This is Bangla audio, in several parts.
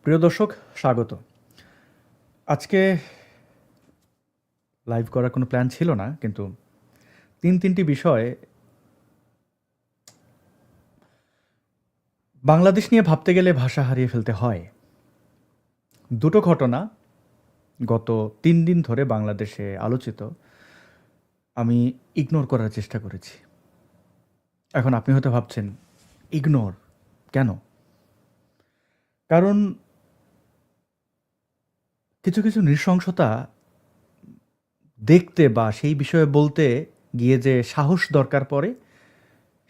প্রিয় দর্শক, স্বাগত। আজকে লাইভ করার কোনো প্ল্যান ছিল না, কিন্তু তিনটি বিষয় বাংলাদেশ নিয়ে ভাবতে গেলে ভাষা হারিয়ে ফেলতে হয়। দুটো ঘটনা গত 3 দিন ধরে বাংলাদেশে আলোচিত, আমি ইগনোর করার চেষ্টা করেছি। এখন আপনি হয়তো ভাবছেন, ইগনোর কেন? কারণ কিছু কিছু নৃশংসতা দেখতে বা সেই বিষয়ে বলতে গিয়ে যে সাহস দরকার পড়ে,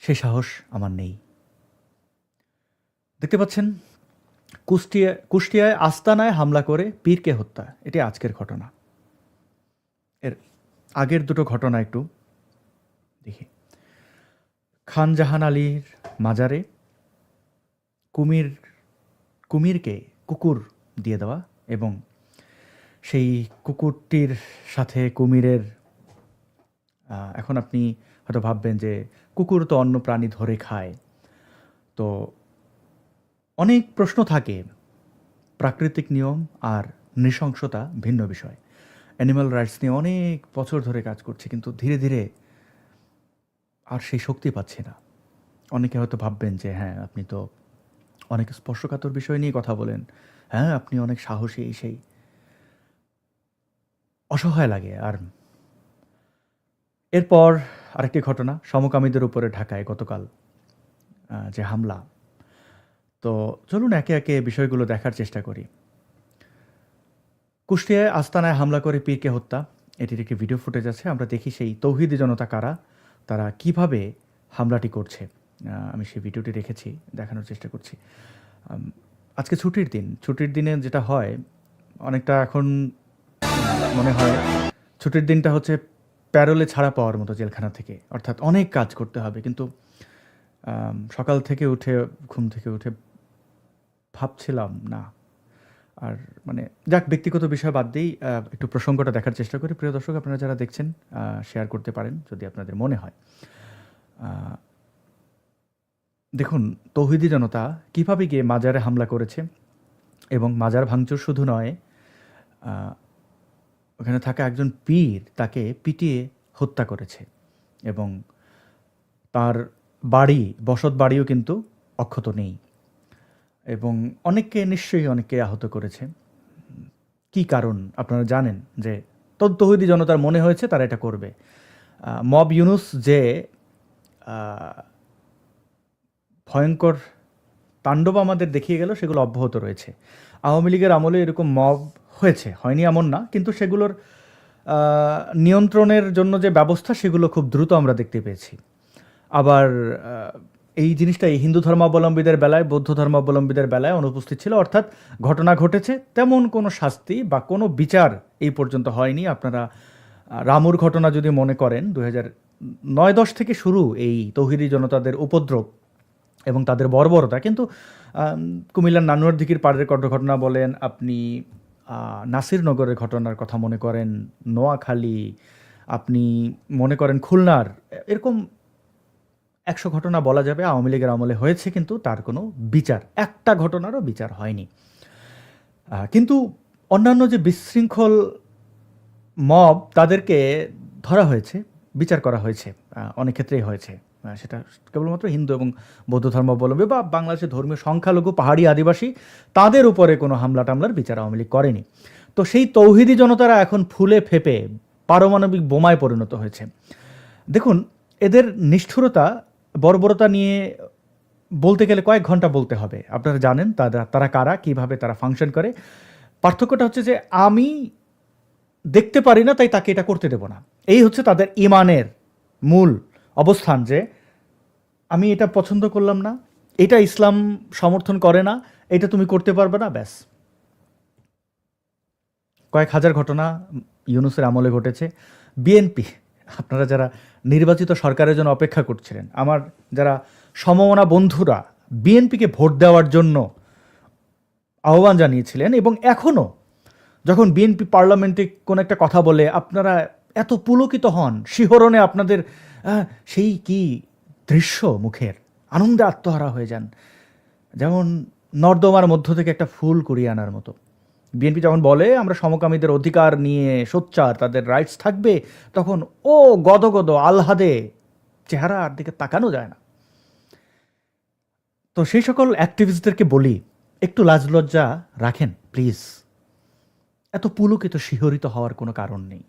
সেই সাহস আমার নেই। দেখতে পাচ্ছেন, কুষ্টিয়ায় আস্তানায় হামলা করে পীরকে হত্যা, এটি আজকের ঘটনা। এর আগের দুটো ঘটনা একটু দেখি। খান জাহান আলীর মাজারে কুমিরকে কুকুর দিয়ে দেওয়া, এবং সেই কুকুরটির সাথে কুমিরের, এখন আপনি হয়তো ভাববেন যে কুকুর তো অন্য প্রাণী ধরে খায়, তো অনেক প্রশ্ন থাকে। প্রাকৃতিক নিয়ম আর নৃশংসতা ভিন্ন বিষয়। অ্যানিম্যাল রাইটস নিয়ে অনেক বছর ধরে কাজ করছি, কিন্তু ধীরে ধীরে আর সেই শক্তি পাচ্ছি না। অনেকে হয়তো ভাববেন যে হ্যাঁ, আপনি তো অনেক স্পর্শকাতর বিষয় নিয়ে কথা বলেন, হ্যাঁ আপনি অনেক সাহসী, সেই অসহায় লাগে। আর এরপর আরেকটি ঘটনা, সমকামীদের উপরে ঢাকায় গতকাল যে হামলা। তো চলুন একে একে বিষয়গুলো দেখার চেষ্টা করি। কুষ্টিয়ায় আস্তানায় হামলা করে পীরকে হত্যা, এটির একটি ভিডিও ফুটেজ আছে। আমরা দেখি সেই তৌহিদি জনতা কারা, তারা কিভাবে হামলাটি করছে। আমি সেই ভিডিওটি রেখেছি, দেখানোর চেষ্টা করছি। আজকে ছুটির দিনে যেটা হয়, অনেকটা এখন মনে হয় ছুটির দিনটা হচ্ছে প্যারোলে ছাড়া পাওয়ার মতো জেলখানা থেকে, অর্থাৎ অনেক কাজ করতে হবে। কিন্তু সকাল থেকে উঠে, ঘুম থেকে উঠে ভাবছিলাম না। আর মানে যাক, ব্যক্তিগত বিষয় বাদ দিই, একটু প্রসঙ্গটা দেখার চেষ্টা করি। প্রিয় দর্শক, আপনারা যারা দেখছেন শেয়ার করতে পারেন যদি আপনাদের মনে হয়। দেখুন, তৌহিদি জনতা কীভাবে গিয়ে মাজারে হামলা করেছে, এবং মাজার ভাঙচুর শুধু নয়, ওখানে থাকা একজন পীর তাকে পিটিয়ে হত্যা করেছে, এবং তার বসত বাড়িও কিন্তু অক্ষত নেই, এবং নিশ্চয়ই অনেককে আহত করেছে। কি কারণ আপনারা জানেন যে তৌহিদি জনতার মনে হয়েছে তারা এটা করবে। মব ইউনুস যে ভয়ঙ্কর তাণ্ডব আমাদের দেখিয়ে গেল, সেগুলো অব্যাহত রয়েছে। আওয়ামী লীগের আমলে এরকম মব হয়নি এমন না, কিন্তু সেগুলোর নিয়ন্ত্রণের জন্য যে ব্যবস্থা, সেগুলো খুব দ্রুত আমরা দেখতে পেয়েছি। আবার এই জিনিসটা এই হিন্দু ধর্মাবলম্বীদের বেলায়, বৌদ্ধ ধর্মাবলম্বীদের বেলায় অনুপস্থিত ছিল, অর্থাৎ ঘটনা ঘটেছে, তেমন কোনো শাস্তি বা কোনো বিচার এই পর্যন্ত হয়নি। আপনারা রামুর ঘটনা যদি মনে করেন, 2009-10 থেকে শুরু এই তৌহিদি জনতাদের উপদ্রব এবং তাদের বর্বরতা। কিন্তু কুমিল্লার নানুয়ার দিঘির পাড়ের ঘটনা বলেন, আপনি নাসিরনগরের ঘটনার কথা মনে করেন, নোয়াখালী, আপনি মনে করেন খুলনার, এরকম 100 ঘটনা বলা যাবে আওয়ামী লীগের আমলে হয়েছে, কিন্তু তার কোনো বিচার, একটা ঘটনারও বিচার হয়নি। কিন্তু অন্যান্য যে বিশৃঙ্খল মব, তাদেরকে ধরা হয়েছে, বিচার করা হয়েছে, অনেক ক্ষেত্রেই হয়েছে। সেটা কেবলমাত্র হিন্দু এবং বৌদ্ধ ধর্মাবলম্বী বা বাংলাদেশের ধর্মীয় সংখ্যালঘু পাহাড়ি আদিবাসী, তাদের উপরে কোনো হামলা টামলার বিচার আওয়ামী লীগ করেনি। তো সেই তৌহিদি জনতারা এখন ফুলে ফেপে পারমাণবিক বোমায় পরিণত হয়েছে। দেখুন, এদের নিষ্ঠুরতা, বর্বরতা নিয়ে বলতে গেলে কয়েক ঘন্টা বলতে হবে। আপনারা জানেন তারা কারা, কিভাবে তারা ফাংশন করে। পার্থক্যটা হচ্ছে যে আমি দেখতে পারি না, তাই তাকে এটা করতে দেব না। এই হচ্ছে তাদের ইমানের মূল অবস্থান, যে আমি এটা পছন্দ করলাম না, এটা ইসলাম সমর্থন করে না, এটা তুমি করতে পারবে না, ব্যাস। কয়েক হাজার ঘটনা ইউনূসের আমলে ঘটেছে। বিএনপি, আপনারা যারা নির্বাচিত সরকারের জন্য অপেক্ষা করছিলেন, আমার যারা সমমনা বন্ধুরা বিএনপিকে ভোট দেওয়ার জন্য আহ্বান জানিয়েছিলেন, এবং এখনও যখন বিএনপি পার্লামেন্টে কোনো একটা কথা বলে আপনারা এত পুলকিত হন, শিহরণে আপনাদের সেই কি দৃশ্য, মুখের আনন্দে আত্মহারা হয়ে যান। যেমন নর্দমার মধ্য থেকে একটা ফুল কুড়িয়ে আনার মতো। বিএনপি যখন বলে আমরা সমকামীদের অধিকার নিয়ে সোচ্চার, তাদের রাইটস থাকবে, তখন ও গদগদ আহ্লাদে চেহারার দিকে তাকানো যায় না। তো সেই সকল অ্যাক্টিভিস্টদেরকে বলি, একটু লাজ লজ্জা রাখেন প্লিজ। এত পুলকিত শিহরিত হওয়ার কোনো কারণ নেই।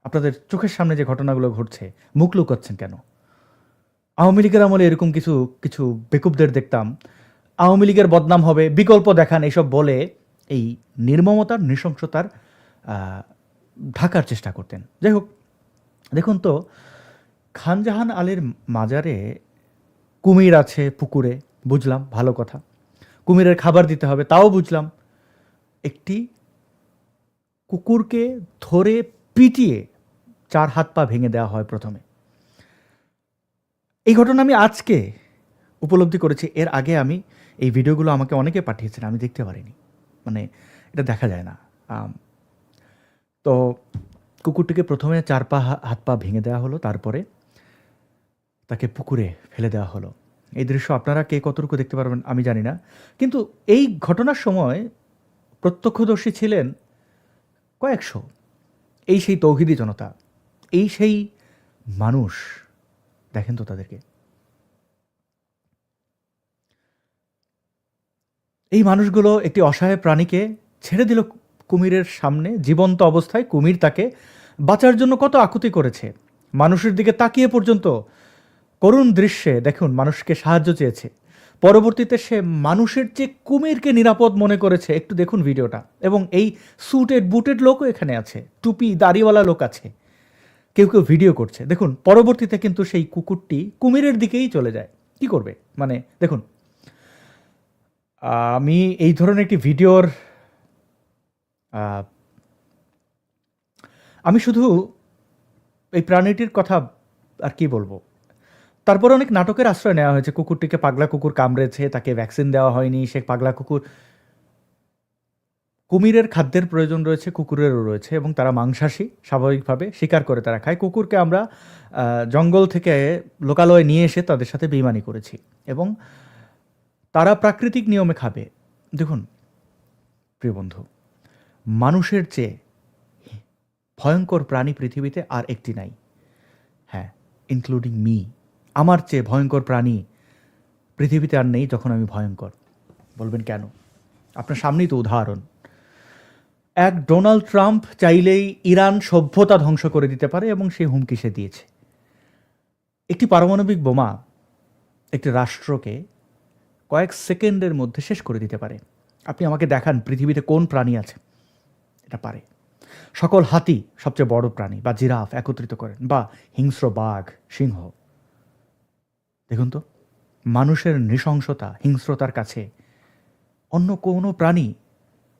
আপনাদের চোখের সামনে যে ঘটনাগুলো ঘটছে, মুখ লুকাচ্ছেন কেন? আওয়ামী লীগের আমলে এরকম কিছু কিছু বেকুবদের দেখতাম, আওয়ামী লীগের বদনাম হবে, বিকল্প দেখান, এইসব বলে এই নির্মমতার নৃশংসতার ঢাকার চেষ্টা করতেন। যাই হোক, দেখুন তো, খানজাহান আলীর মাজারে কুমির আছে পুকুরে, বুঝলাম, ভালো কথা। কুমিরের খাবার দিতে হবে, তাও বুঝলাম। একটি কুকুরকে ধরে পিটিয়ে 4 হাত পা ভেঙে দেওয়া হয় প্রথমে। এই ঘটনা আমি আজকে উপলব্ধি করেছি। এর আগে আমি এই ভিডিওগুলো আমাকে অনেকে পাঠিয়েছেন, আমি দেখতে পারিনি, মানে এটা দেখা যায় না। তো কুকুরটিকে প্রথমে 4 হাত পা ভেঙে দেওয়া হলো, তারপরে তাকে পুকুরে ফেলে দেওয়া হলো। এই দৃশ্য আপনারা কে কতটুকু দেখতে পারবেন আমি জানি না, কিন্তু এই ঘটনার সময় প্রত্যক্ষদর্শী ছিলেন কয়েকশো। এই সেই তৌহিদি জনতা, এই সেই মানুষ, দেখেন তো তাদেরকে। এই মানুষগুলো একটি অসহায় প্রাণীকে ছেড়ে দিল কুমিরের সামনে জীবন্ত অবস্থায়। কুমির তাকে বাঁচার জন্য কত আকুতি করেছে, মানুষের দিকে তাকিয়ে পর্যন্ত করুণ দৃশ্যে দেখুন মানুষকে সাহায্য চেয়েছে। পরবর্তীতে সে মানুষের চেয়ে কুমিরকে নিরাপদ মনে করেছে। একটু দেখুন ভিডিওটা। এবং এই স্যুটেড বুটেড লোকও এখানে আছে, টুপি দাড়িওয়ালা লোক আছে, কেউ কেউ ভিডিও করছে। দেখুন পরবর্তীতে কিন্তু সেই কুকুরটি কুমিরের দিকেই চলে যায়। কি করবে মানে দেখুন, আমি এই ধরনের একটি ভিডিওর আমি শুধু এই প্রাণীটির কথা আর কি বলবো। তারপর অনেক নাটকের আশ্রয় নেওয়া হয়েছে। কুকুরটিকে পাগলা কুকুর কামড়েছে, তাকে ভ্যাকসিন দেওয়া হয়নি, সে পাগলা কুকুর। কুমিরের খাদ্যের প্রয়োজন রয়েছে, কুকুরেরও রয়েছে, এবং তারা মাংসাশী, স্বাভাবিকভাবে শিকার করে তারা খায়। কুকুরকে আমরা জঙ্গল থেকে লোকালয়ে নিয়ে এসে তাদের সাথে বেইমানি করেছি, এবং তারা প্রাকৃতিক নিয়মে খাবে। দেখুন প্রিয় বন্ধু, মানুষের চেয়ে ভয়ঙ্কর প্রাণী পৃথিবীতে আর একটি নাই। হ্যাঁ, ইনক্লুডিং মি। আমার চেয়ে ভয়ঙ্কর প্রাণী পৃথিবীতে আর নেই যখন আমি ভয়ঙ্কর। বলবেন কেন? আপনার সামনেই তো উদাহরণ। এক ডোনাল্ড ট্রাম্প চাইলেই ইরান সভ্যতা ধ্বংস করে দিতে পারে, এবং সেই হুমকি সে দিয়েছে। একটি পারমাণবিক বোমা একটি রাষ্ট্রকে কয়েক সেকেন্ডের মধ্যে শেষ করে দিতে পারে। আপনি আমাকে দেখান পৃথিবীতে কোন প্রাণী আছে এটা পারে? সকল হাতি, সবচেয়ে বড় প্রাণী, বা জিরাফ একত্রিত করেন, বা হিংস্র বাঘ, সিংহ। দেখুন তো, মানুষের নৃশংসতা, হিংস্রতার কাছে অন্য কোনো প্রাণী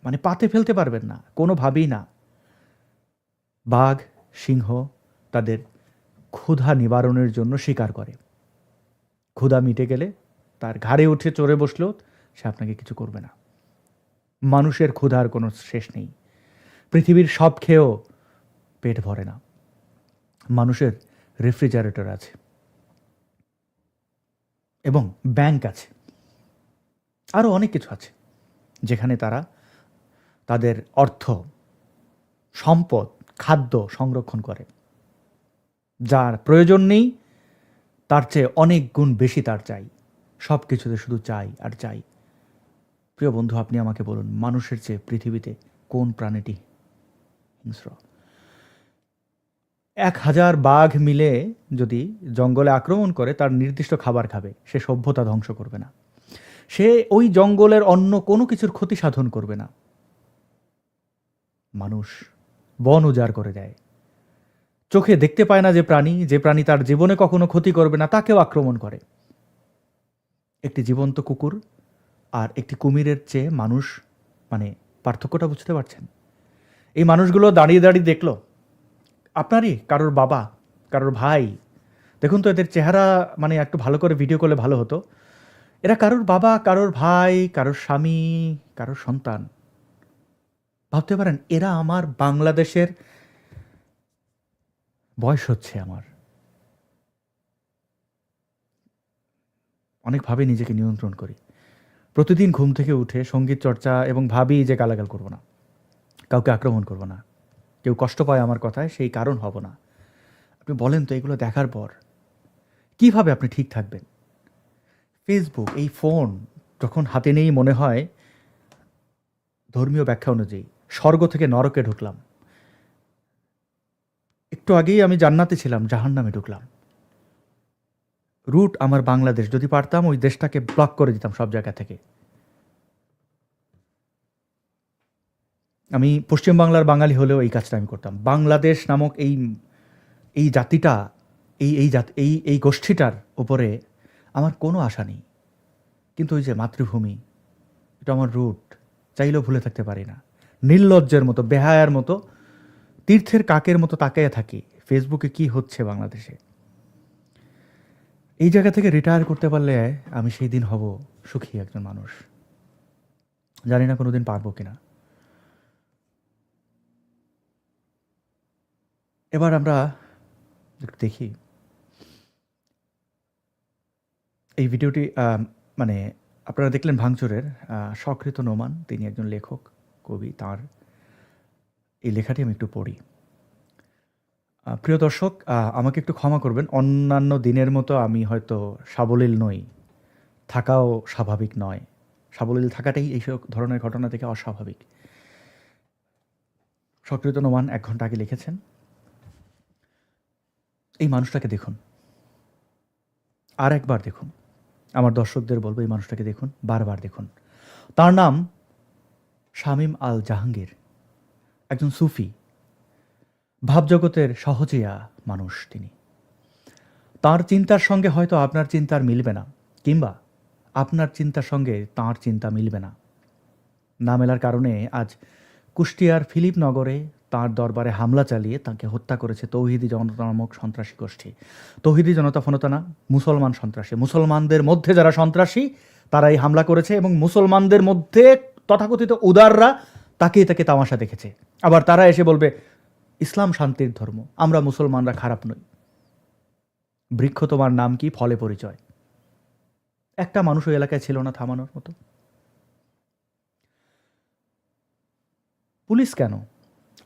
মানে পাতে ফেলতে পারবেন না, কোনোভাবেই না। বাঘ, সিংহ তাদের ক্ষুধা নিবারণের জন্য শিকার করে। ক্ষুধা মিটে গেলে তার ঘাড়ে উঠে চড়ে বসলেও সে আপনাকে কিছু করবে না। মানুষের ক্ষুধার কোনো শেষ নেই। পৃথিবীর সব খেয়েও পেট ভরে না। মানুষের রেফ্রিজারেটর আছে এবং ব্যাংক আছে, আরও অনেক কিছু আছে, যেখানে তারা তাদের অর্থ, সম্পদ, খাদ্য সংরক্ষণ করে। যার প্রয়োজন নেই তার চেয়ে অনেক গুণ বেশি তার চাই। সব কিছুতে শুধু চাই আর চাই। প্রিয় বন্ধু, আপনি আমাকে বলুন, মানুষের চেয়ে পৃথিবীতে কোন প্রাণীটি হিংস্র? 1000 বাঘ মিলে যদি জঙ্গলে আক্রমণ করে, তার নির্দিষ্ট খাবার খাবে, সে সভ্যতা ধ্বংস করবে না। সে ওই জঙ্গলের অন্য কোনো কিছুর ক্ষতি সাধন করবে না। মানুষ বন উজাড় করে দেয়, চোখে দেখতে পায় না যে প্রাণী তার জীবনে কখনো ক্ষতি করবে না, তাকেও আক্রমণ করে। একটি জীবন্ত কুকুর আর একটি কুমিরের চেয়ে মানুষ, মানে পার্থক্যটা বুঝতে পারছেন? এই মানুষগুলো দাঁড়িয়ে দাঁড়িয়ে দেখলো আপনারই কারোর বাবা, কারোর ভাই। দেখুন তো এদের চেহারা, মানে একটু ভালো করে ভিডিও করলে ভালো হতো। এরা কারোর বাবা, কারোর ভাই, কারোর স্বামী, কারোর সন্তান। ভাবতে পারেন, এরা আমার বাংলাদেশের, বয়স হচ্ছে আমার, অনেকভাবে নিজেকে নিয়ন্ত্রণ করি, প্রতিদিন ঘুম থেকে উঠে সঙ্গীত চর্চা এবং ভাবি যে গালাগাল করব না, কাউকে আক্রমণ করব না, কেউ কষ্ট পায় আমার কথায় সেই কারণ হব না। আপনি বলেন তো এগুলো দেখার পর কিভাবে আপনি ঠিক থাকবেন? ফেসবুক, এই ফোন যখন হাতে নেই মনে হয় ধর্মীয় ব্যাখ্যা অনুযায়ী স্বর্গ থেকে নরকে ঢুকলাম। একটু আগেই আমি জান্নাতে ছিলাম, জাহান্নামে ঢুকলাম। রুট আমার বাংলাদেশ, যদি পারতাম ওই দেশটাকে ব্লক করে দিতাম সব জায়গা থেকে। আমি পশ্চিমবাংলার বাঙালি হলেও এই কাজটা আমি করতাম। বাংলাদেশ নামক এই এই জাতিটা, এই গোষ্ঠীটার উপরে আমার কোনো আশা নেই, কিন্তু ওই যে মাতৃভূমি, এটা আমার রুট, চাইলেও ভুলে থাকতে পারি না। নির্লজ্জের মতো, বেহায়ার মতো, তীর্থের কাকের মতো তাকিয়ে থাকি ফেসবুকে কি হচ্ছে বাংলাদেশে। এই জায়গা থেকে রিটায়ার করতে পারলে আমি সেই দিন হব সুখী একজন মানুষ। জানি না কোনোদিন পারবো কিনা। এবার আমরা একটু দেখি এই ভিডিওটি। মানে আপনারা দেখলেন ভাঙচুরের স্বকৃত নোমান, তিনি একজন লেখক, কবি। তার এই লেখাটি আমি একটু পড়ি। প্রিয় দর্শক, আমাকে একটু ক্ষমা করবেন, অন্যান্য দিনের মতো আমি হয়তো সাবলীল নই, থাকাও স্বাভাবিক নয়। সাবলীল থাকাটাই এইসব ধরনের ঘটনা থেকে অস্বাভাবিক। স্বকৃত নোমান 1 ঘন্টা আগে লিখেছেন, এই মানুষটাকে দেখুন, আর একবার দেখুন। আমার দর্শকদের বলবো এই মানুষটাকে দেখুন, বারবার দেখুন। তার নাম শামীম আল জাহাঙ্গীর, একজন সুফি, ভাবজগতের সহজিয়া মানুষ তিনি। তার চিন্তার সঙ্গে হয়তো আপনার চিন্তার মিলবে না, কিংবা আপনার চিন্তার সঙ্গে তাঁর চিন্তা মিলবে না। না মেলার কারণে আজ কুষ্টিয়ার ফিলিপনগরে তাঁর দরবারে হামলা চালিয়ে তাকে হত্যা করেছে তৌহিদি জনতা নামক সন্ত্রাসী গোষ্ঠী। তৌহিদি জনতা ফনতা না, মুসলমান সন্ত্রাসী। মুসলমানদের মধ্যে যারা সন্ত্রাসী তারাই হামলা করেছে, এবং মুসলমানদের মধ্যে তথাকথিত উদাররা তাকে তামাশা দেখেছে। আবার তারা এসে বলবে ইসলাম শান্তির ধর্ম, আমরা মুসলমানরা খারাপ নই। বৃক্ষ তোমার নাম কি, ফলে পরিচয়। একটা মানুষ ওই এলাকায় ছিল না থামানোর মতো। পুলিশ কেন,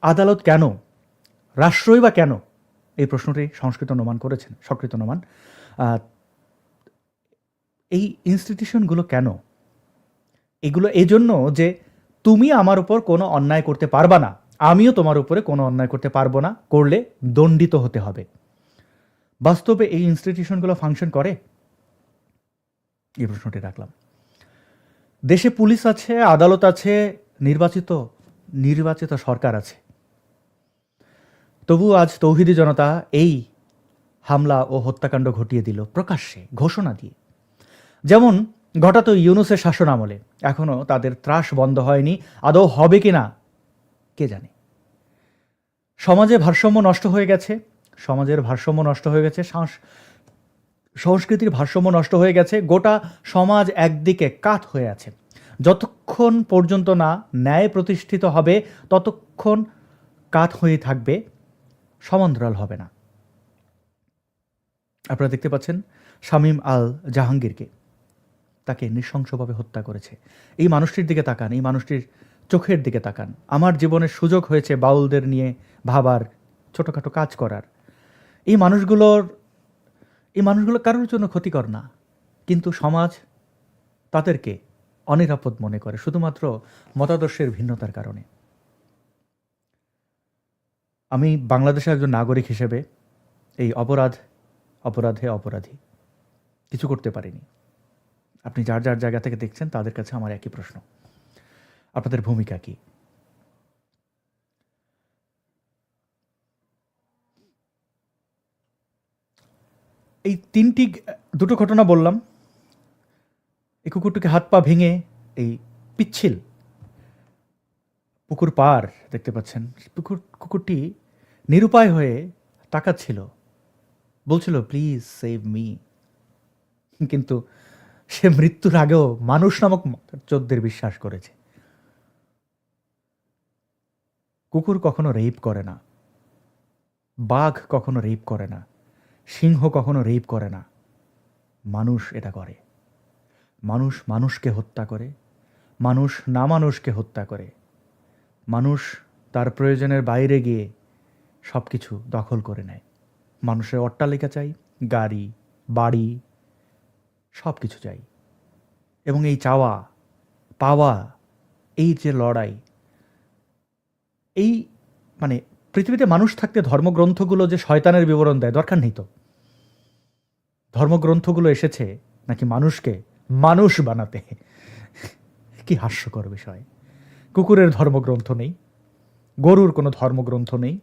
আদালত কেন, রাষ্ট্রই বা কেন? এই প্রশ্নটি সংস্কৃত নোমান করেছেন, স্বকৃত নোমান। এই ইনস্টিটিউশনগুলো কেন? এগুলো এই জন্য যে তুমি আমার উপর কোনো অন্যায় করতে পারবা না, আমিও তোমার উপরে কোনো অন্যায় করতে পারবো না, করলে দণ্ডিত হতে হবে। বাস্তবে এই ইনস্টিটিউশনগুলো ফাংশন করে? এই প্রশ্নটি রাখলাম। দেশে পুলিশ আছে, আদালত আছে, নির্বাচিত সরকার আছে, তবু আজ তৌহিদি জনতা এই হামলা ও হত্যাকাণ্ড ঘটিয়ে দিল প্রকাশ্যে, ঘোষণা দিয়ে। যেমন ঘটাতো ইউনূসের শাসন আমলে, এখনও তাদের ত্রাস বন্ধ হয়নি। আদৌ হবে কি না কে জানে। সমাজে ভারসাম্য নষ্ট হয়ে গেছে, সমাজের ভারসাম্য নষ্ট হয়ে গেছে, সংস্কৃতির ভারসাম্য নষ্ট হয়ে গেছে। গোটা সমাজ একদিকে কাত হয়ে আছে। যতক্ষণ পর্যন্ত না ন্যায় প্রতিষ্ঠিত হবে ততক্ষণ কাত হয়ে থাকবে, সমান্তরাল হবে না। আপনারা দেখতে পাচ্ছেন শামীম আল জাহাঙ্গীরকে, তাকে নৃশংসভাবে হত্যা করেছে। এই মানুষটির দিকে তাকান, এই মানুষটির চোখের দিকে তাকান। আমার জীবনের সুযোগ হয়েছে বাউলদের নিয়ে ভাবার, ছোটোখাটো কাজ করার। এই মানুষগুলো কারোর জন্য ক্ষতিকর না, কিন্তু সমাজ তাদেরকে অনিরাপদ মনে করে শুধুমাত্র মতাদর্শের ভিন্নতার কারণে। আমি বাংলাদেশের একজন নাগরিক হিসেবে এই অপরাধে অপরাধী, কিছু করতে পারিনি। আপনি যার যার জায়গা থেকে দেখছেন তাদের কাছে আমার একই প্রশ্ন, আপনাদের ভূমিকা কি? এই দুটো ঘটনা বললাম। এই কুকুরটিকে হাত পা ভেঙে এই পিচ্ছিল পুকুর পার দেখতে পাচ্ছেন, কুকুরটি নিরুপায় হয়ে তাকাচ্ছিল, বলছিল প্লিজ সেভ মি। কিন্তু সে মৃত্যুর আগেও মানুষ নামক চোদ্দের বিশ্বাস করেছে। কুকুর কখনো রেপ করে না, বাঘ কখনো রেপ করে না, সিংহ কখনো রেপ করে না, মানুষ এটা করে। মানুষ মানুষকে হত্যা করে, মানুষ না মানুষকে হত্যা করে, মানুষ তার প্রয়োজনের বাইরে গিয়ে সব কিছু দখল করে নেয়। মানুষের অট্টালিকা চাই, গাড়ি, বাড়ি, সব কিছু চাই। এবং এই চাওয়া পাওয়া, এই যে লড়াই, এই মানে পৃথিবীতে মানুষ থাকতে ধর্মগ্রন্থগুলো যে শয়তানের বিবরণ দেয়, দরকার নেই তো। ধর্মগ্রন্থগুলো এসেছে নাকি মানুষকে মানুষ বানাতে। কি হাস্যকর বিষয়। কুকুরের ধর্মগ্রন্থ নেই, গরুর কোনো ধর্মগ্রন্থ নেই,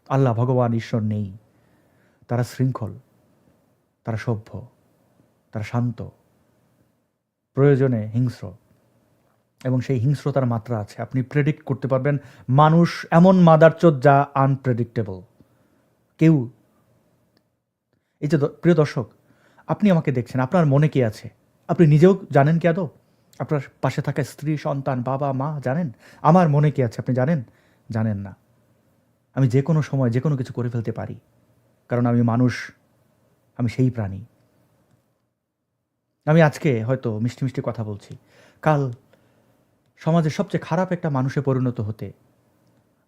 আল্লাহ ভগবান ঈশ্বর নেই। তারা শৃঙ্খল, তারা সভ্য, তারা শান্ত, প্রয়োজনে হিংস্র, এবং সেই হিংস্রতার মাত্রা আছে। আপনি প্রেডিক্ট করতে পারবেন মানুষ এমন মাদারচোদ যা আনপ্রেডিক্টেবল। কেউ, এই যে প্রিয় দর্শক, আপনি আমাকে দেখছেন, আপনার মনে কি আছে আপনি নিজেও জানেন কি আদৌ? আপনার পাশে থাকা স্ত্রী, সন্তান, বাবা, মা জানেন আমার মনে কি আছে? আপনি জানেন? জানেন না। আমি যে কোনো সময় যে কোনো কিছু করে ফেলতে পারি, কারণ আমি মানুষ, আমি সেই প্রাণী। আমি আজকে হয়তো মিষ্টি মিষ্টি কথা বলছি, কাল সমাজের সবচেয়ে খারাপ একটা মানুষে পরিণত হতে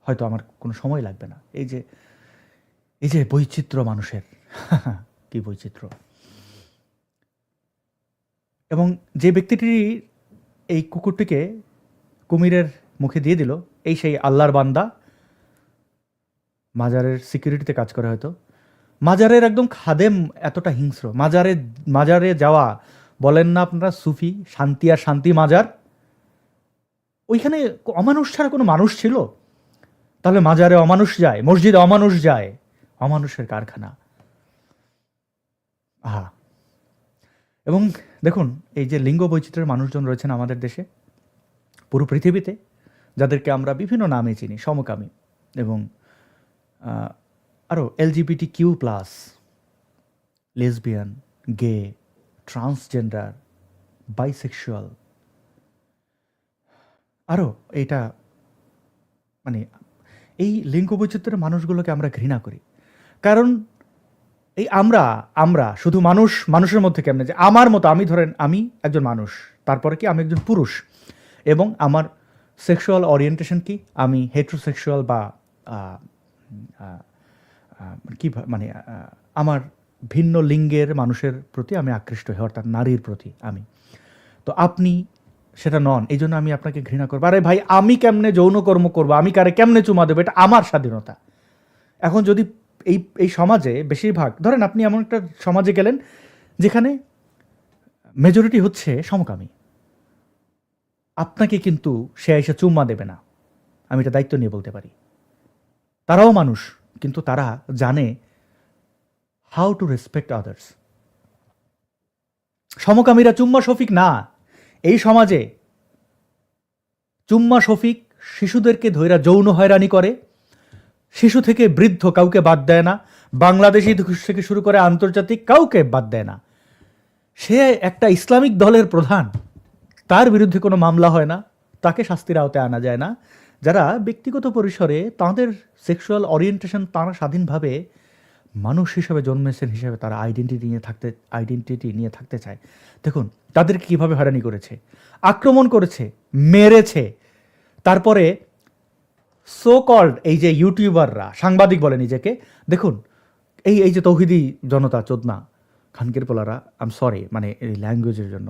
হয়তো আমার কোনো সময় লাগবে না। এই যে বৈচিত্র্য মানুষের, কি বৈচিত্র্য। এবং যে ব্যক্তিটি এই কুকুরটিকে কুমিরের মুখে দিয়ে দিল, এই সেই আল্লাহর বান্দা, মাজারের সিকিউরিটিতে কাজ করে হয়তো। মাজারের একদম খাদেম এতটা হিংস্র। মাজারে যাওয়া, বলেন না আপনারা সুফি, শান্তি আর শান্তি মাজার, ওইখানে অমানুষ ছাড়া কোনো মানুষ ছিল? তাহলে মাজারে অমানুষ যায়, মসজিদে অমানুষ যায়, অমানুষের কারখানা। আহা। এবং দেখুন, এই যে লিঙ্গ বৈচিত্র্যের মানুষজন রয়েছেন আমাদের দেশে, পুরো পৃথিবীতে, যাদেরকে আমরা বিভিন্ন নামে চিনি, সমকামী এবং আরও LGBTQ+, লেসবিয়ান, গে, ট্রান্সজেন্ডার, বাইসেক্সুয়াল, আরও এইটা, মানে এই লিঙ্গ বৈচিত্র্যের মানুষগুলোকে আমরা ঘৃণা করি। কারণ এই আমরা শুধু মানুষের মধ্যে কেমনে, যে আমার মতো, আমি ধরেন আমি একজন মানুষ, তারপরে কি আমি একজন পুরুষ, এবং আমার সেক্সুয়াল ওরিয়েন্টেশন কি, আমি হেটারোসেক্সুয়াল বা কি মানে আমার ভিন্ন লিঙ্গের মানুষের প্রতি আমি আকৃষ্ট হই, অর্থাৎ নারীর প্রতি আমি। তো আপনি সেটা নন, এই জন্য আমি আপনাকে ঘৃণা করবো। আরে ভাই, আমি কেমনে যৌনকর্ম করবো, আমি কারে কেমনে চুমা দেবো, এটা আমার স্বাধীনতা। এখন যদি এই সমাজে বেশিরভাগ, ধরেন আপনি এমন একটা সমাজে গেলেন যেখানে মেজরিটি হচ্ছে সমকামী, আপনাকে কিন্তু সে এসে চুম্মা দেবে না, আমি এটা দায়িত্ব নিয়ে বলতে পারি। তারাও মানুষ, কিন্তু তারা জানে হাউ টু রেসপেক্ট আদার্স। সমকামীরা চুম্মা শফিক না। এই সমাজে চুম্মা শফিক শিশুদেরকে ধৈরা যৌন হয়রানি করে, শিশু থেকে বৃদ্ধ কাউকে বাদ দেয় না, বাংলাদেশি থেকে শুরু করে আন্তর্জাতিক কাউকে বাদ দেয় না। সে একটা ইসলামিক দলের প্রধান, তার বিরুদ্ধে কোনো মামলা হয় না, তাকে শাস্তির আওতায় আনা যায় না। যারা ব্যক্তিগত পরিসরে তাদের সেক্সুয়াল ওরিয়েন্টেশন, তারা স্বাধীনভাবে মানুষ হিসেবে জন্মেছেন, হিসেবে তারা আইডেন্টিটি নিয়ে থাকতে চায়, দেখুন তাদেরকে কীভাবে হয়রানি করেছে, আক্রমণ করেছে, মেরেছে। তারপরে সো কল্ড এই যে ইউটিউবাররা, সাংবাদিক বলে নিজেকে, দেখুন এই যে তৌহিদি জনতা, চোদনা খানকের পোলারা, আম সরি, মানে এই ল্যাঙ্গুয়েজের জন্য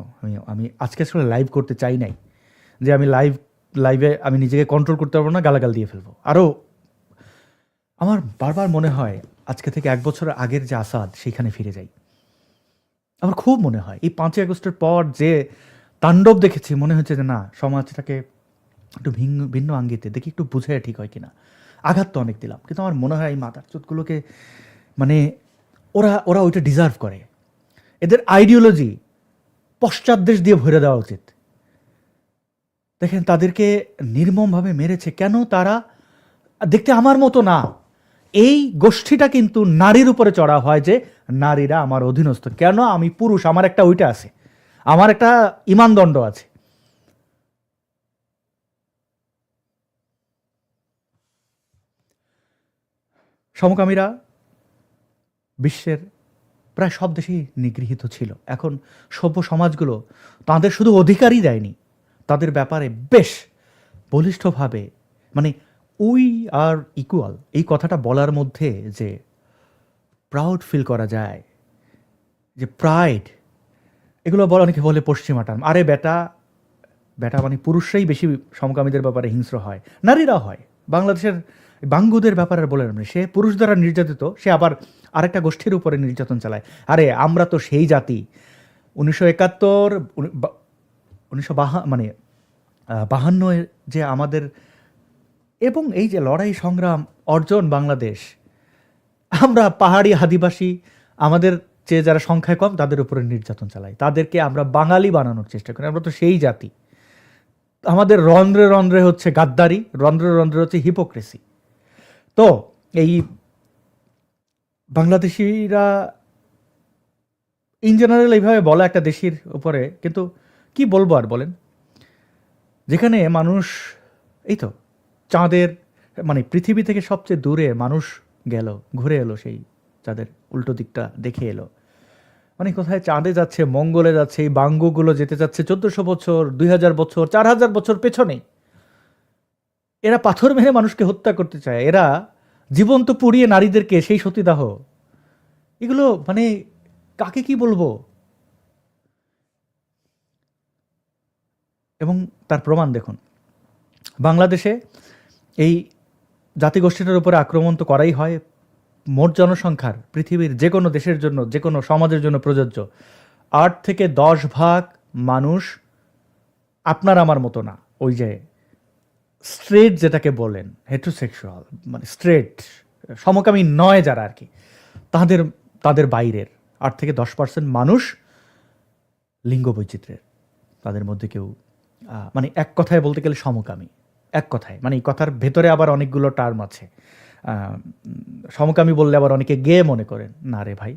আমি আজকে আসলে লাইভ করতে চাই নাই, যে আমি লাইভে আমি নিজেকে কন্ট্রোল করতে পারবো না, গালাগাল দিয়ে ফেলবো। আরও আমার বারবার মনে হয় আজকে থেকে 1 বছর আগের যে আসাদ, সেইখানে ফিরে যাই। আমার খুব মনে হয় এই 5ই আগস্টের পর যে তাণ্ডব দেখেছি, মনে হচ্ছে যে না, সমাজটাকে একটু ভিন্ন আঙ্গিতে দেখি, একটু বুঝে ঠিক হয় কিনা। আঘাত তো অনেক দিলাম, কিন্তু আমার মনে হয় এই মাদারচোদগুলোকে, মানে ওরা ওইটা ডিজার্ভ করে। এদের আইডিওলজি পশ্চাৎদেশ দিয়ে ভরে দেওয়া উচিত। দেখেন তাদেরকে নির্মমভাবে মেরেছে কেন? তারা দেখতে আমার মতো না। এই গোষ্ঠীটা কিন্তু নারীর উপরে চড়া হয়, যে নারীরা আমার অধীনস্থ, কেন? আমি পুরুষ, আমার একটা ওইটা আছে, আমার একটা ইমানদণ্ড আছে। সমকামীরা বিশ্বের প্রায় সব দেশেই নিগৃহীত ছিল। এখন সভ্য সমাজগুলো তাদের শুধু অধিকারই দেয়নি, তাদের ব্যাপারে বেশ বলিষ্ঠভাবে, মানে উই আর ইকুয়াল এই কথাটা বলার মধ্যে যে প্রাউড ফিল করা যায়, যে প্রাইড, এগুলো বলে অনেকে বলে পশ্চিমা টার্ম। আরে বেটা, বেটা মানে পুরুষরাই বেশি সমকামীদের ব্যাপারে হিংস্র হয়, নারীরা হয়। বাংলাদেশের বাঙ্গুদের ব্যাপারে বলেন আপনি, সে পুরুষ দ্বারা নির্যাতিত, সে আবার আরেকটা গোষ্ঠীর উপরে নির্যাতন চালায়। আরে আমরা তো সেই জাতি 1971 মানে 52 যে আমাদের, এবং এই যে লড়াই সংগ্রাম অর্জন বাংলাদেশ, আমরা পাহাড়ি আদিবাসী, আমাদের চেয়ে যারা সংখ্যায় কম তাদের উপরে নির্যাতন চালাই, তাদেরকে আমরা বাঙালি বানানোর চেষ্টা করি। আমরা তো সেই জাতি। আমাদের রন্ধ্রে রন্ধ্রে হচ্ছে গাদ্দারি, রন্ধ্রে রন্ধ্রে হচ্ছে হিপোক্রেসি। তো এই বাংলাদেশিরা ইন জেনারেল এইভাবে বলা একটা দেশের উপরে, কিন্তু কি বলবো আর বলেন, যেখানে মানুষ এই তো চাঁদের, মানে পৃথিবী থেকে সবচেয়ে দূরে মানুষ গেল, ঘুরে এলো, সেই চাঁদের উল্টো দিকটা দেখে এলো, মানে কোথায় চাঁদে যাচ্ছে, মঙ্গলে যাচ্ছে, এই বাঙ্গুগুলো যেতে যাচ্ছে 1400 বছর, 2000 বছর, 4000 বছর পেছনে। এরা পাথর মেরে মানুষকে হত্যা করতে চায়, এরা জীবন্ত পুড়িয়ে নারীদেরকে, সেই সতীদাহ, এগুলো মানে কাকে কি বলবো। এবং তার প্রমাণ দেখুন, বাংলাদেশে এই জাতিগোষ্ঠীটার উপরে আক্রমণ তো করাই হয়। মোট জনসংখ্যার পৃথিবীর যে কোনো দেশের জন্য, যে কোনো সমাজের জন্য প্রযোজ্য, 8 থেকে 10 ভাগ মানুষ আপনার আমার মতো না, ওই যে স্ট্রেট যেটাকে বলেন, হেটেরোসেক্সুয়াল, মানে স্ট্রেট সমকামী নয় যারা আর কি, তাদের তাদের বাইরের 8 থেকে 10% মানুষ লিঙ্গ বৈচিত্র্যের, তাদের মধ্যে কেউ মানে এক কথায় বলতে গেলে সমকামী। এক কথায়, মানে এই কথার ভেতরে আবার অনেকগুলো টার্ম আছে। সমকামী বললে আবার অনেকে গে মনে করেন, না রে ভাই,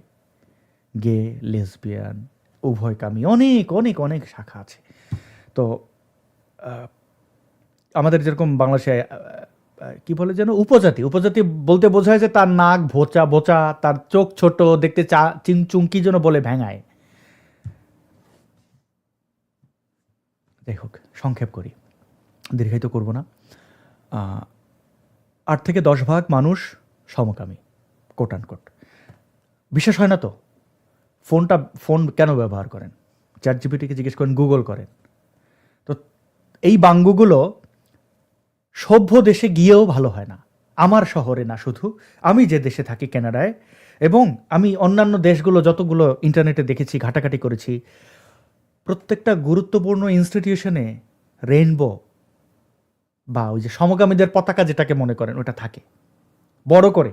গে, লেসবিয়ান, উভয়কামী, অনেক অনেক অনেক শাখা আছে। তো আমাদের যেরকম বাংলাদেশে কি বলে যেন উপজাতি, উপজাতি বলতে বোঝায় যে তার নাক ভোচা বোচা, তার চোখ ছোট, দেখতে চুমকি যেন বলে ভেঙায়। যাই হোক, সংক্ষেপ করি, দীর্ঘায়িত করব না। 8 থেকে 10 ভাগ মানুষ সমকামী, কোট অ্যান্ড কোট। বিশ্বাস হয় না তো? ফোন কেন ব্যবহার করেন? চ্যাট জিপিটিকে জিজ্ঞেস করেন, গুগল করেন। তো এই বাঙ্গুগুলো সভ্য দেশে গিয়েও ভালো হয় না। আমার শহরে না শুধু, আমি যে দেশে থাকি কানাডায়, এবং আমি অন্যান্য দেশগুলো যতগুলো ইন্টারনেটে দেখেছি, ঘাটাঘাটি করেছি, প্রত্যেকটা গুরুত্বপূর্ণ ইনস্টিটিউশনে রেইনবো বা ওই যে সমকামীদের পতাকা যেটাকে মনে করেন, ওটা থাকে বড় করে।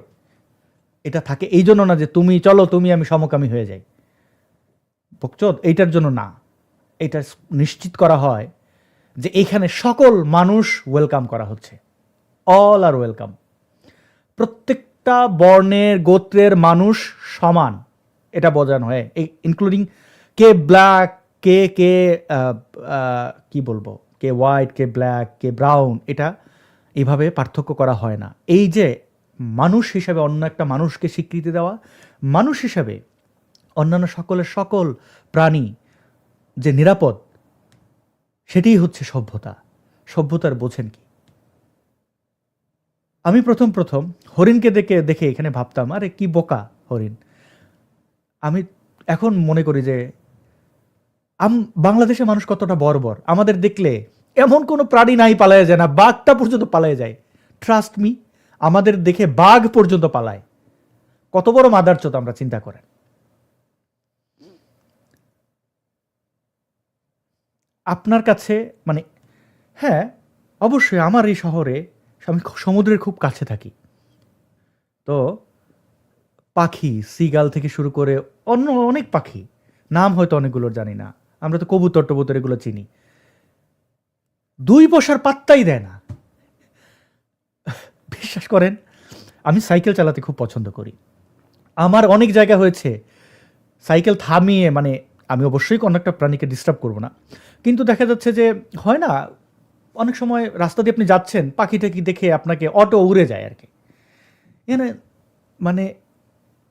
এটা থাকে এই জন্য না যে তুমি চলো, তুমি আমি সমকামী হয়ে যাই, বকচোদ, এইটার জন্য না। এটা নিশ্চিত করা হয় যে এইখানে সকল মানুষ ওয়েলকাম করা হচ্ছে, অল আর ওয়েলকাম। প্রত্যেকটা বর্ণের গোত্রের মানুষ সমান, এটা বোঝানো হয়, ইনক্লুডিং কে ব্ল্যাক, কে কে কি বলবো, কে হোয়াইট, কে ব্ল্যাক, কে ব্রাউন, এটা এইভাবে পার্থক্য করা হয় না। এই যে মানুষ হিসাবে অন্য একটা মানুষকে স্বীকৃতি দেওয়া, মানুষ হিসাবে অন্যান্য সকল প্রাণী যে নিরাপদ, সেটাই হচ্ছে সভ্যতা। সভ্যতার বোঝেন কি? আমি প্রথম হরিণকে দেখে এখানে ভাবতাম, আরে কি বোকা হরিণ। আমি এখন মনে করি যে বাংলাদেশে মানুষ কতটা বর্বর। আমাদের দেখলে এমন কোনো প্রাণী নাই পালায় যায় না, বাঘটা পর্যন্ত পালায় যায়। ট্রাস্ট মি, আমাদের দেখে বাঘ পর্যন্ত পালায়। কত বড় মাদারচোদ আমরা, চিন্তা করেন। আপনার কাছে মানে, হ্যাঁ অবশ্যই আমার এই শহরে আমি সমুদ্রের খুব কাছে থাকি, তো পাখি, সিগাল থেকে শুরু করে অন্য অনেক পাখি, নাম হয়তো অনেকগুলোর জানি না, আমরা তো কবুতর টবুতর এগুলো চিনি, 2 পয়সার পাত্তাই দেয় না। বিশ্বাস করেন, আমি সাইকেল চালাতে খুব পছন্দ করি। আমার অনেক জায়গা হয়েছে সাইকেল থামিয়ে, মানে আমি অবশ্যই কোনো একটা প্রাণীকে ডিস্টার্ব করব না, কিন্তু দেখা যাচ্ছে যে হয় না, অনেক সময় রাস্তা দিয়ে আপনি যাচ্ছেন, পাখিটাকে দেখে আপনাকে অটো উড়ে যায় আর কি। মানে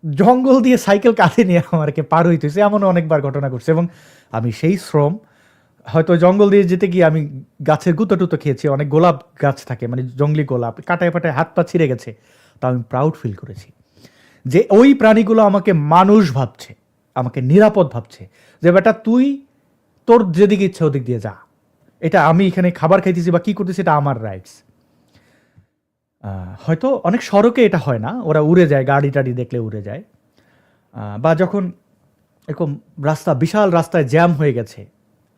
জঙ্গল দিয়ে সাইকেল কাঁধে নিয়ে আমাকে পার হইতেছে, এমনও অনেকবার ঘটনা ঘটছে। এবং আমি সেই শ্রম, হয়তো জঙ্গল দিয়ে যেতে গিয়ে আমি গাছের গুঁতো টুতো খেয়েছি, অনেক গোলাপ গাছ থাকে, মানে জঙ্গলি গোলাপ, কাটায় পাটায় হাত পা ছিঁড়ে গেছে, তা আমি প্রাউড ফিল করেছি যে ওই প্রাণীগুলো আমাকে মানুষ ভাবছে, আমাকে নিরাপদ ভাবছে, যে বেটা তুই তোর যেদিকে ইচ্ছা ওদিক দিয়ে যা, এটা আমি এখানে খাবার খাইতেছি বা কী করতেছি এটা আমার রাইটস। হয়তো অনেক সড়কে এটা হয় না, ওরা উড়ে যায়, গাড়ি টাড়ি দেখলে উড়ে যায়, বা যখন এরকম রাস্তা, বিশাল রাস্তায় জ্যাম হয়ে গেছে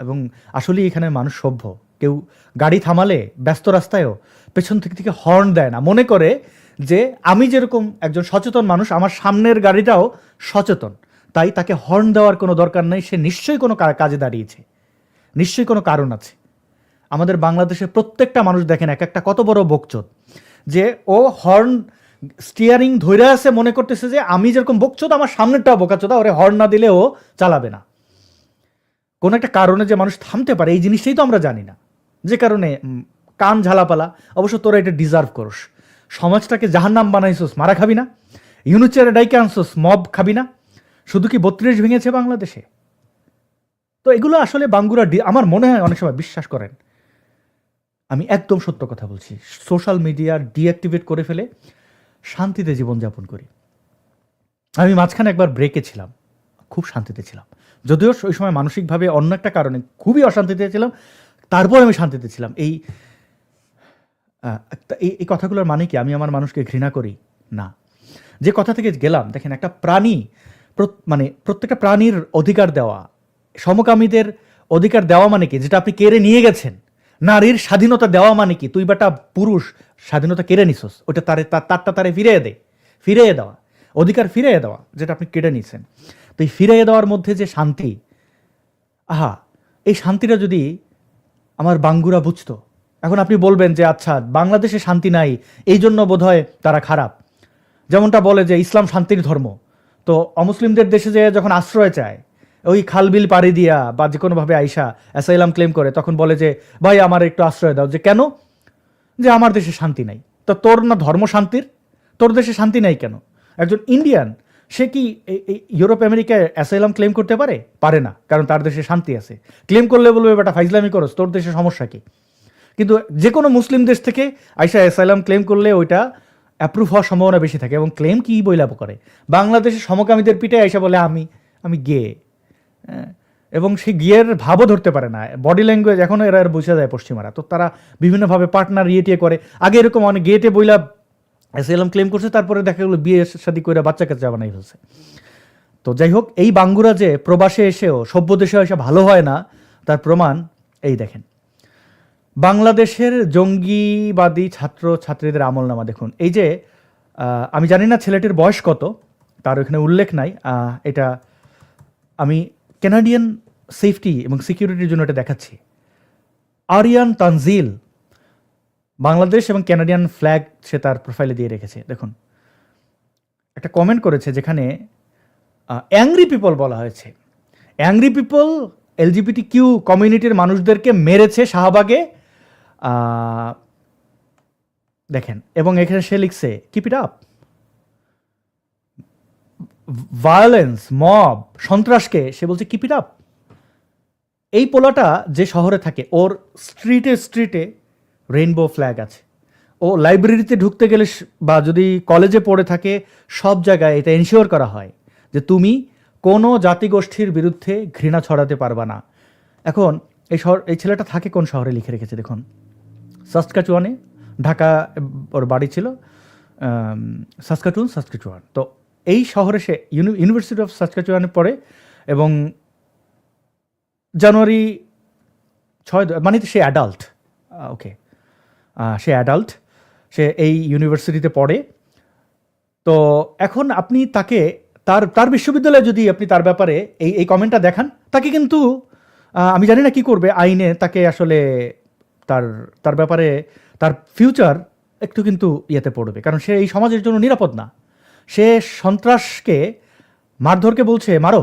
এবং আসলেই এখানে মানুষ সভ্য, কেউ গাড়ি থামালে ব্যস্ত রাস্তায়ও পেছন থেকে হর্ন দেয় না, মনে করে যে আমি যেরকম একজন সচেতন মানুষ, আমার সামনের গাড়িটাও সচেতন, তাই তাকে হর্ন দেওয়ার কোনো দরকার নেই, সে নিশ্চয়ই কোনো কাজে দাঁড়িয়েছে, নিশ্চয়ই কোনো কারণ আছে। আমাদের বাংলাদেশের প্রত্যেকটা মানুষ দেখেন এক একটা কত বড় বকচোদ, যে ও হর্ন স্টিয়ারিং ধরে আছে, মনে করতেছে যে আমি যেরকম বকচোদ আমার সামনেরটাও বোকাচোদা, ওরে হর্ন না দিলে ও চালাবে না। কোনো একটা কারণে যে মানুষ থামতে পারে এই জিনিসটাই তো আমরা জানি না, যে কারণে কান ঝালাপালা। অবশ্য তোরা এটা ডিজার্ভ করস, সমাজটাকে জাহান্নাম বানাইছোস, মারা খাবি না, ইউনুচের ডাইকে আনছোস, মব খাবি না, শুধু কি 32 ভেঙেছে বাংলাদেশে? তো এগুলো আসলে বাঙ্গুরা আমার মনে হয় অনেক সময়, বিশ্বাস করেন আমি একদম সত্য কথা বলছি, সোশ্যাল মিডিয়া ডিঅ্যাক্টিভেট করে ফেলে শান্তিতে জীবনযাপন করি। আমি মাঝখানে একবার ব্রেকে ছিলাম, খুব শান্তিতে ছিলাম, যদিও ওই সময় মানসিকভাবে অন্য একটা কারণে খুবই অশান্তিতে ছিলাম, তারপর আমি শান্তিতে ছিলাম। এই কথাগুলোর মানে কি আমি আমার মানুষকে ঘৃণা করি? না। যে কথা থেকে গেলাম, দেখেন একটা প্রাণী, মানে প্রত্যেকটা প্রাণীর অধিকার দেওয়া, সমকামীদের অধিকার দেওয়া মানে কি? যেটা আপনি কেড়ে নিয়ে গেছেন। নারীর স্বাধীনতা দেওয়া মানে কি? তুই বেটা পুরুষ, স্বাধীনতা কেড়ে নিছস, ওটা তারটা তারে ফিরিয়ে দেওয়া, অধিকার ফিরিয়ে দেওয়া, যেটা আপনি কেড়ে নিছেন। তো এই ফিরিয়ে দেওয়ার মধ্যে যে শান্তি, আহা, এই শান্তিটা যদি আমার বাঙ্গুরা বুঝতো। এখন আপনি বলবেন যে আচ্ছা বাংলাদেশে শান্তি নাই, এই জন্য বোধহয় তারা খারাপ, যেমনটা বলে যে ইসলাম শান্তির ধর্ম, তো অমুসলিমদের দেশে যে যখন আশ্রয় চায়, ওই খালবিল পাড়ি দিয়া বা যে কোনোভাবে আইসা অ্যাসাইলাম ক্লেম করে, তখন বলে যে ভাই আমার একটু আশ্রয় দাও। যে কেন? যে আমার দেশে শান্তি নাই। তো তোর না ধর্ম শান্তির, তোর দেশে শান্তি নাই কেন? একজন ইন্ডিয়ান সে কি ইউরোপ আমেরিকায় অ্যাসাইলাম ক্লেম করতে পারে? পারে না, কারণ তার দেশে শান্তি আছে। ক্লেম করলে বলবে বেটা ফাইজলামি করস, তোর দেশে সমস্যা কি? কিন্তু যে কোনো মুসলিম দেশ থেকে আইসা অ্যাসাইলাম ক্লেম করলে ওইটা অ্যাপ্রুভ হওয়ার সম্ভাবনা বেশি থাকে। এবং ক্লেম কি বইলাপ করে, বাংলাদেশের সমকামীদের পিঠে আইসা বলে আমি গে, এবং সে গিয়ের ভাবও ধরতে পারে না, বডি ল্যাঙ্গুয়েজ এখনও এরা বোঝা যায় পশ্চিমারা। তো তারা বিভিন্নভাবে পার্টনার ইয়ে করে, আগে এরকম অনেক গেটে বইলা অ্যাসাইলাম ক্লেম করছে, তারপরে দেখা গেলো বিয়ে শাদী করে বাচ্চা কাচ্চা বানাই ফেলছে। তো যাই হোক, এই বাঙ্গুরা যে প্রবাসে এসেও সভ্য দেশে এসে ভালো হয় না, তার প্রমাণ এই দেখেন। বাংলাদেশের জঙ্গিবাদী ছাত্র ছাত্রীদের আমলনামা দেখুন। এই যে আমি জানি না ছেলেটির বয়স কত, তার ওখানে উল্লেখ নাই। এটা আমি কানাডিয়ান সেফটি এবং সিকিউরিটির জন্য এটা দেখাচ্ছি। আরিয়ান তানজিল, বাংলাদেশ এবং কানাডিয়ান ফ্ল্যাগ সে তার প্রোফাইলে দিয়ে রেখেছে। দেখুন একটা কমেন্ট করেছে যেখানে অ্যাংরি পিপল বলা হয়েছে। অ্যাংরি পিপল এলজিবিটি কিউ কমিউনিটির মানুষদেরকে মেরেছে শাহবাগে, দেখেন। এবং এখানে সে লিখছে keep it up, violence, mob, সন্ত্রাসকে সে বলছে কিপ ইট আপ। এই পোলাটা যে শহরে থাকে, ওর স্ট্রিটে স্ট্রিটে রেইনবো ফ্ল্যাগ আছে। ও লাইব্রেরিতে ঢুকতে গেলে বা যদি কলেজে পড়ে থাকে, সব জায়গায় এটা এনশিওর করা হয় যে তুমি কোনো জাতিগোষ্ঠীর বিরুদ্ধে ঘৃণা ছড়াতে পারবা না। এখন এই ছেলেটা থাকে কোন শহরে লিখে রেখেছে দেখুন, সাসকাচুয়ানে, ঢাকা ওর বাড়ি ছিল, সাসকাচুয়ান। তো এই শহরে সে ইউনিভার্সিটি অফ সাসকাচুয়ানে পড়ে, এবং জানুয়ারি 6, মানে সে অ্যাডাল্ট, ওকে, সে অ্যাডাল্ট, সে এই ইউনিভার্সিটিতে পড়ে। তো এখন আপনি তাকে তার বিশ্ববিদ্যালয়ে যদি আপনি তার ব্যাপারে এই কমেন্টটা দেখান, তাকে কিন্তু আমি জানি না কি করবে আইনে, তাকে আসলে তার ব্যাপারে তার ফিউচার একটু কিন্তু ইয়েতে পড়বে, কারণ সে এই সমাজের জন্য নিরাপদ না। সে সন্ত্রাসকে, মারধরকে বলছে মারো,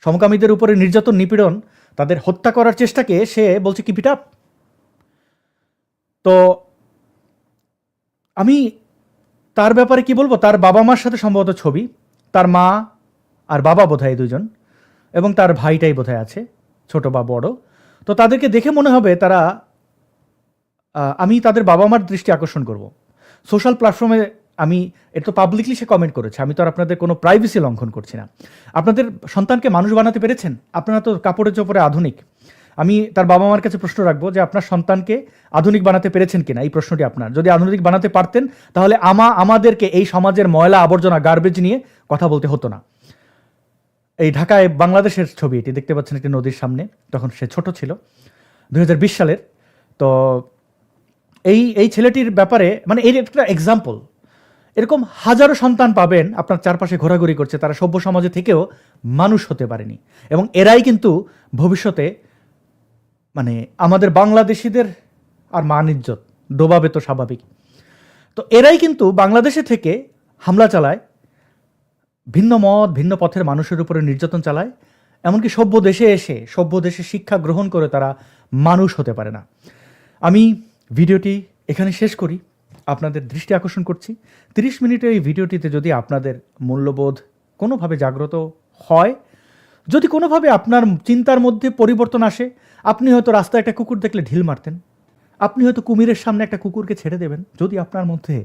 সমকামীদের উপরে নির্যাতন নিপীড়ন, তাদের হত্যা করার চেষ্টাকে সে বলছে কিপ ইট আপ। তো আমি তার ব্যাপারে কি বলবো, তার বাবা মার সাথে সম্ভবত ছবি, তার মা আর বাবা বোধহয় দুজন, এবং তার ভাইটাই বোধহয় আছে, ছোট বা বড়। তো তাদেরকে দেখে মনে হবে তারা, আমি তাদের বাবা মার দৃষ্টি আকর্ষণ করব। সোশ্যাল প্ল্যাটফর্মে আমি, এটা তো পাবলিকলি সে কমেন্ট করেছে, আমি তো আর আপনাদের কোনো প্রাইভেসি লঙ্ঘন করছি না। আপনাদের সন্তানকে মানুষ বানাতে পেরেছেন? আপনারা তো কাপড়ে চোপড়ে আধুনিক। আমি তার বাবা মার কাছে প্রশ্ন রাখবো যে আপনার সন্তানকে আধুনিক বানাতে পেরেছেন কিনা, এই প্রশ্নটি আপনার। যদি আধুনিক বানাতে পারতেন তাহলে আমাদেরকে এই সমাজের ময়লা আবর্জনা গার্বেজ নিয়ে কথা বলতে হতো না। এই ঢাকায় বাংলাদেশের ছবি, এটি দেখতে পাচ্ছেন একটি নদীর সামনে, তখন সে ছোট ছিল, 2020 সালের। তো এই ছেলেটির ব্যাপারে মানে এর একটা এক্সাম্পল, এরকম হাজারো সন্তান পাবেন আপনার চারপাশে ঘোরাঘুরি করছে, তারা সভ্য সমাজে থেকেও মানুষ হতে পারেনি, এবং এরাই কিন্তু ভবিষ্যতে মানে আমাদের বাংলাদেশিদের আর মান ইজ্জত ডোবাবে তো স্বাভাবিক। তো এরাই কিন্তু বাংলাদেশে থেকে হামলা চালায়, ভিন্ন মত ভিন্ন পথের মানুষের উপরে নির্যাতন চালায়, এমনকি সভ্য দেশে এসে সভ্য দেশে শিক্ষা গ্রহণ করে তারা মানুষ হতে পারে না। আমি ভিডিওটি এখানে শেষ করি, আপনাদের দৃষ্টি আকর্ষণ করছি 30 মিনিটের এই ভিডিওটিতে যদি আপনাদের মূল্যবোধ কোনোভাবে জাগ্রত হয়, যদি কোনোভাবে আপনার চিন্তার মধ্যে পরিবর্তন আসে, আপনি হয়তো রাস্তায় একটা কুকুর দেখলে ঢিল মারতেন, আপনি হয়তো কুমিরের সামনে একটা কুকুরকে ছেড়ে দেবেন, যদি আপনার মধ্যে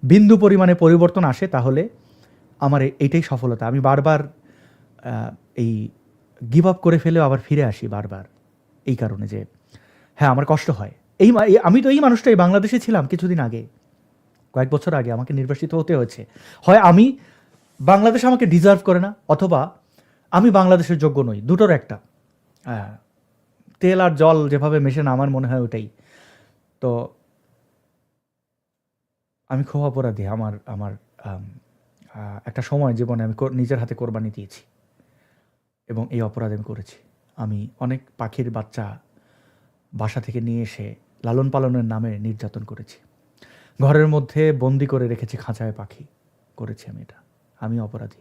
বিন্দু পরিমাণে পরিবর্তন আসে, তাহলে আমার এইটাই সফলতা। আমি বারবার এই গিভ আপ করে ফেলেও আবার ফিরে আসি বারবার, এই কারণে যে হ্যাঁ আমার কষ্ট হয়। আমি তো এই মানুষটাই বাংলাদেশে ছিলাম কিছুদিন আগে, কয়েক বছর আগে আমাকে নির্বাসিত হতে হয়েছে। হয় আমি বাংলাদেশ আমাকে ডিজার্ভ করে না, অথবা আমি বাংলাদেশের যোগ্য নই, দুটোর একটা। তেল আর জল যেভাবে মেশে না, আমার মনে হয় ওটাই। তো আমি খুব অপরাধী। আমার একটা সময় জীবনে আমি নিজের হাতে কোরবানি দিয়েছি, এবং এই অপরাধ আমি করেছি। আমি অনেক পাখির বাচ্চা বাসা থেকে নিয়ে এসে লালন পালনের নামে নির্যাতন করেছি, ঘরের মধ্যে বন্দি করে রেখেছি খাঁচায় পাখি, করেছি আমি এটা। আমি অপরাধী।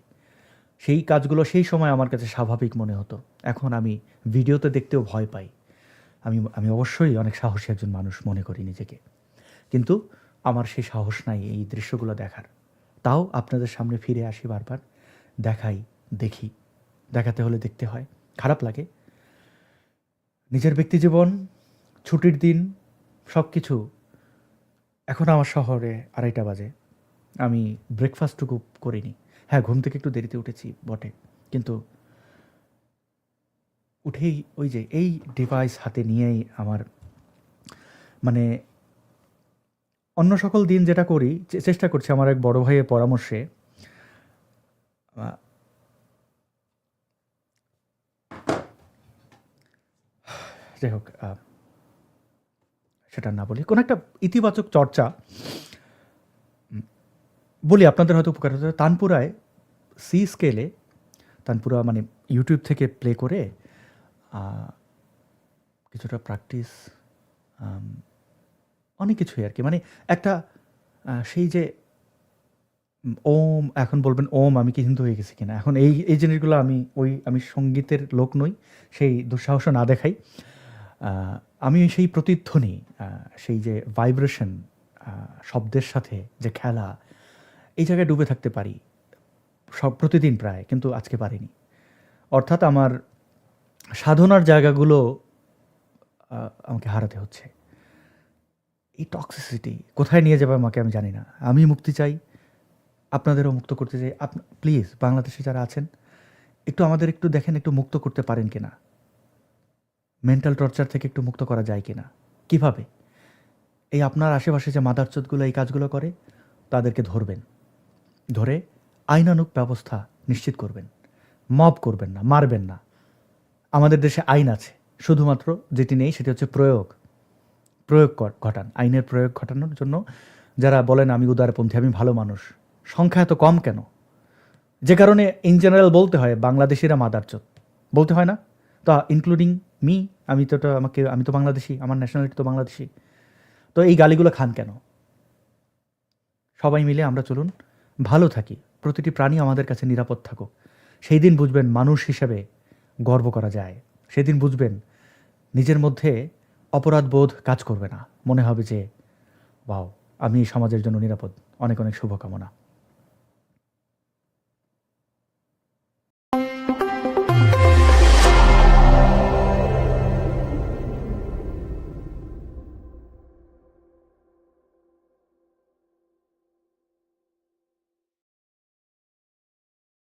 সেই কাজগুলো সেই সময় আমার কাছে স্বাভাবিক মনে হতো, এখন আমি ভিডিওতে দেখতেও ভয় পাই। আমি অবশ্যই অনেক সাহসী একজন মানুষ মনে করি নিজেকে, কিন্তু আমার সেই সাহস নাই এই দৃশ্যগুলো দেখার। তাও আপনাদের সামনে ফিরে আসি বারবার, দেখি, দেখাতে হলে দেখতে হয়, খারাপ লাগে। নিজের ব্যক্তিজীবন, ছুটির দিন, সব কিছু। এখন আমার শহরে 2:30 বাজে, আমি ব্রেকফাস্টটুকু করিনি। হ্যাঁ, ঘুম থেকে একটু দেরিতে উঠেছি বটে, কিন্তু উঠেই ওই যে এই ডিভাইস হাতে নিয়েই আমার মানে অন্য সকল দিন যেটা করি, চেষ্টা করছি আমার এক বড় ভাইয়ের পরামর্শে যাই হোক, সেটা না বলি, কোনো একটা ইতিবাচক চর্চা বলি, আপনাদের হয়তো উপকার হতে। তানপুরায় সি স্কেলে, তানপুরা মানে ইউটিউব থেকে প্লে করে কিছুটা প্র্যাকটিস, অনেক কিছুই আর কি, মানে একটা সেই যে ওম, এখন বলবেন ওম আমি কি হিন্দু হয়ে গেছি কিনা, এখন এই জিনিসগুলো আমি সঙ্গীতের লোক নই, সেই দুঃসাহস না দেখাই। আমি সেই প্রতিধ্বনি, সেই যে ভাইব্রেশন, শব্দের সাথে যে খেলা, এই জায়গায় ডুবে থাকতে পারি প্রতিদিন প্রায়, কিন্তু আজকে পারিনি। অর্থাৎ আমার সাধনার জায়গাগুলো আমাকে হারাতে হচ্ছে। এই টক্সিসিটি কোথায় নিয়ে যাবে আমাকে আমি জানি না। আমি মুক্তি চাই, আপনাদেরও মুক্ত করতে চাই। প্লিজ বাংলাদেশে যারা আছেন, একটু আমাদের একটু দেখেন, একটু মুক্ত করতে পারেন কিনা, মেন্টাল টর্চার থেকে একটু মুক্ত করা যায় কিনা, কিভাবে। এই আপনার আশেপাশে যে মাদারচোদগুলো এই কাজগুলো করে, তাদেরকে ধরবেন, ধরে আইনানুগ ব্যবস্থা নিশ্চিত করবেন। মব করবেন না, মারবেন না। আমাদের দেশে আইন আছে, শুধুমাত্র যেটি নেই সেটি হচ্ছে প্রয়োগ ঘটান। আইনের প্রয়োগ ঘটানোর জন্য যারা বলেন আমি উদারপন্থী, আমি ভালো মানুষ, সংখ্যা এত কম কেন? যে কারণে ইন জেনারেল বলতে হয় বাংলাদেশিরা মাদারচোদ, বলতে হয় না? তো ইনক্লুডিং মি, আমি তো বাংলাদেশি, আমার ন্যাশনালিটি তো বাংলাদেশি। তো এই গালিগুলো খান কেন? সবাই মিলে আমরা চলুন, ভালো থাকি, প্রতিটি প্রাণী আমাদের কাছে নিরাপদ থাকুক। সেই দিন বুঝবেন মানুষ হিসেবে গর্ব করা যায়। সেদিন বুঝবেন নিজের মধ্যে অপরাধ বোধ কাজ করবে না, মনে হবে যে ওয়াও, আমি এই সমাজের জন্য নিরাপদ। অনেক অনেক শুভকামনা।